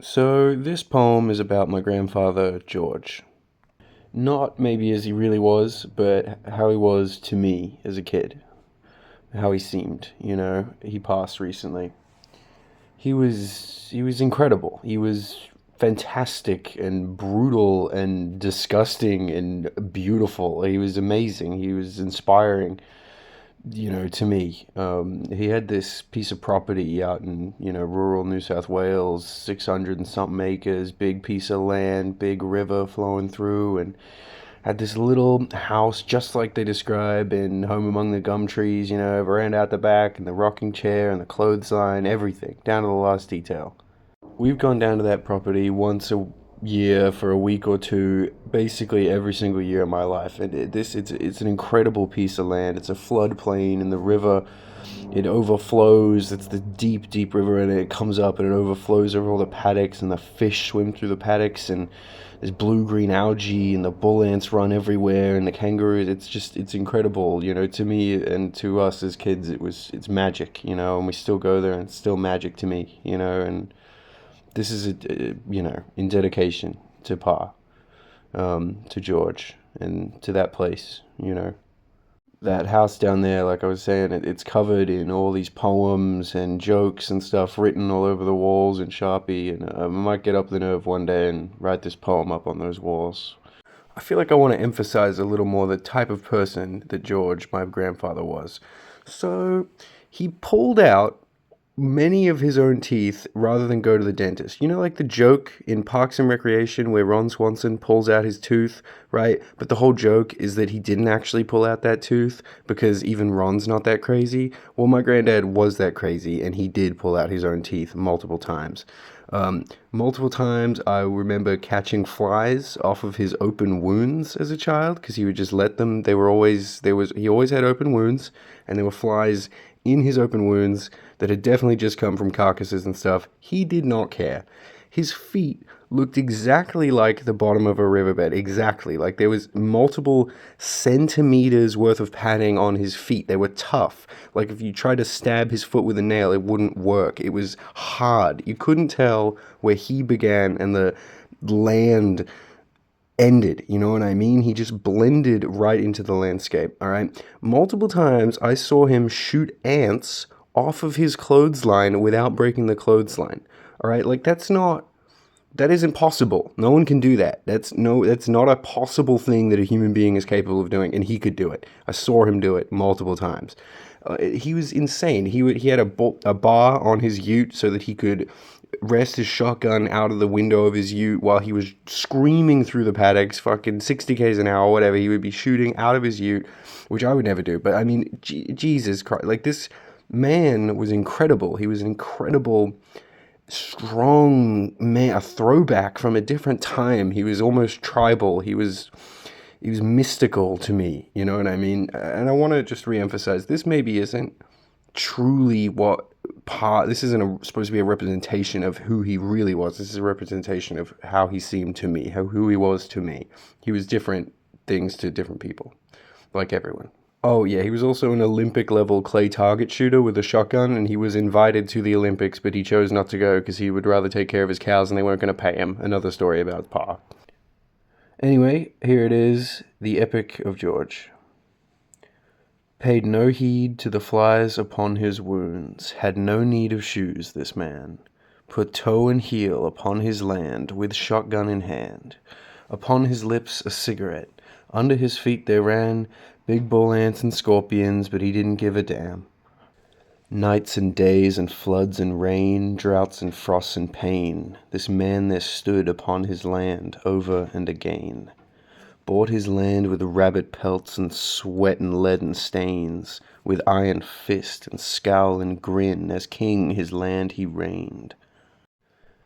So, this poem is about my grandfather, George. Not maybe as he really was, but how he was to me as a kid. How he seemed, He passed recently. He was incredible. He was fantastic and brutal and disgusting and beautiful. He was amazing. He was inspiring, to me. He had this piece of property out in, rural New South Wales, 600 and something acres, big piece of land, big river flowing through, and had this little house just like they describe in Home Among the Gum Trees, veranda out the back, and the rocking chair, and the clothesline, everything, down to the last detail. We've gone down to that property once a year for a week or two, basically every single year of my life. And it's an incredible piece of land. It's a floodplain, and the river it overflows. It's the deep, deep river, and it comes up and it overflows over all the paddocks, and the fish swim through the paddocks, and there's blue green algae, and the bull ants run everywhere, and the kangaroos. It's incredible, to me and to us as kids. It's magic, and we still go there, and it's still magic to me, and this is in dedication to Pa, to George, and to that place. That house down there, like I was saying, it's covered in all these poems and jokes and stuff written all over the walls in Sharpie. And I might get up the nerve one day and write this poem up on those walls. I feel like I want to emphasize a little more the type of person that George, my grandfather, was. So he pulled out many of his own teeth rather than go to the dentist. Like the joke in Parks and Recreation where Ron Swanson pulls out his tooth, right? But the whole joke is that he didn't actually pull out that tooth because even Ron's not that crazy. Well, my granddad was that crazy, and he did pull out his own teeth multiple times. Multiple times I remember catching flies off of his open wounds as a child because he would just let them. He always had open wounds, and there were flies in his open wounds that had definitely just come from carcasses and stuff. He did not care. His feet looked exactly like the bottom of a riverbed. Exactly. Like there was multiple centimeters worth of padding on his feet. They were tough. Like if you tried to stab his foot with a nail, it wouldn't work. It was hard. You couldn't tell where he began and the land ended. You know what I mean? He just blended right into the landscape. All right. Multiple times I saw him shoot ants off of his clothesline without breaking the clothesline. All right. Like that isn't possible. No one can do that. That's not a possible thing that a human being is capable of doing, and he could do it. I saw him do it multiple times. He was insane. He had a bar on his ute so that he could rest his shotgun out of the window of his ute while he was screaming through the paddocks, fucking 60 k's an hour, whatever. He would be shooting out of his ute, which I would never do. But I mean, Jesus Christ, like this man was incredible. He was an incredible, strong man, a throwback from a different time. He was almost tribal. He was mystical to me, you know what I mean? And I want to just reemphasize, this maybe isn't truly this isn't supposed to be a representation of who he really was. This is a representation of how he seemed to me, who he was to me. He was different things to different people, like everyone. Oh yeah, he was also an Olympic level clay target shooter with a shotgun, and he was invited to the Olympics, but he chose not to go because he would rather take care of his cows and they weren't going to pay him. Another story about Pa. Anyway, here it is, the Epic of George. Paid no heed to the flies upon his wounds, had no need of shoes, this man. Put toe and heel upon his land, with shotgun in hand. Upon his lips a cigarette, under his feet there ran big bull ants and scorpions, but he didn't give a damn. Nights and days and floods and rain, droughts and frosts and pain, this man there stood upon his land over and again. Bought his land with rabbit pelts and sweat and leaden stains, with iron fist and scowl and grin, as king his land he reigned.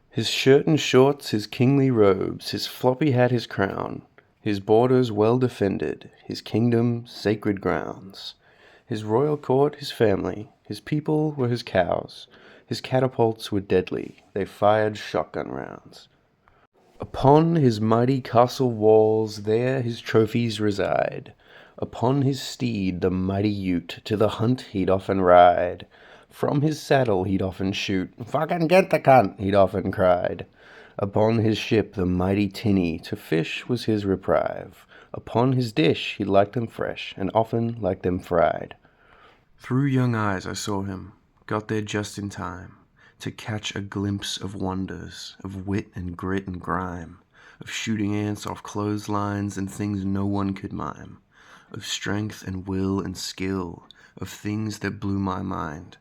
His shirt and shorts, his kingly robes, his floppy hat, his crown, his borders well defended, his kingdom sacred grounds. His royal court, his family, his people were his cows. His catapults were deadly, they fired shotgun rounds. Upon his mighty castle walls there his trophies reside. Upon his steed, the mighty ute, to the hunt he'd often ride. From his saddle he'd often shoot. "Fucking get the cunt," he'd often cried. Upon his ship, the mighty tinny, to fish was his reprieve. Upon his dish he liked them fresh, and often liked them fried. Through young eyes I saw him, got there just in time to catch a glimpse of wonders, of wit and grit and grime, of shooting ants off clotheslines and things no one could mime, of strength and will and skill, of things that blew my mind.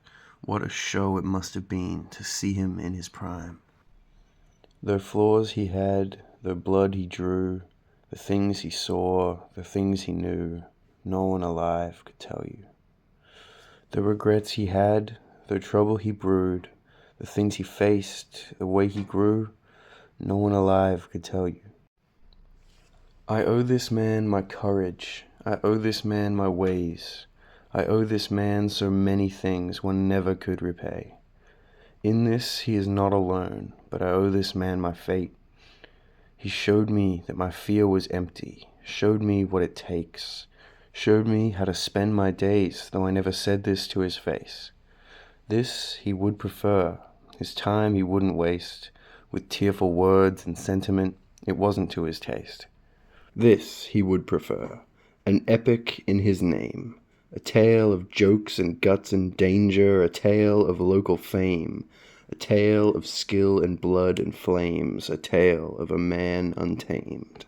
What a show it must have been to see him in his prime. Though flaws he had, though blood he drew, the things he saw, the things he knew, no one alive could tell you. The regrets he had, though trouble he brewed, the things he faced, the way he grew, no one alive could tell you. I owe this man my courage, I owe this man my ways, I owe this man so many things one never could repay. In this he is not alone, but I owe this man my fate. He showed me that my fear was empty, showed me what it takes, showed me how to spend my days, though I never said this to his face. This he would prefer, his time he wouldn't waste, with tearful words and sentiment, it wasn't to his taste. This he would prefer, an epic in his name, a tale of jokes and guts and danger, a tale of local fame, a tale of skill and blood and flames, a tale of a man untamed.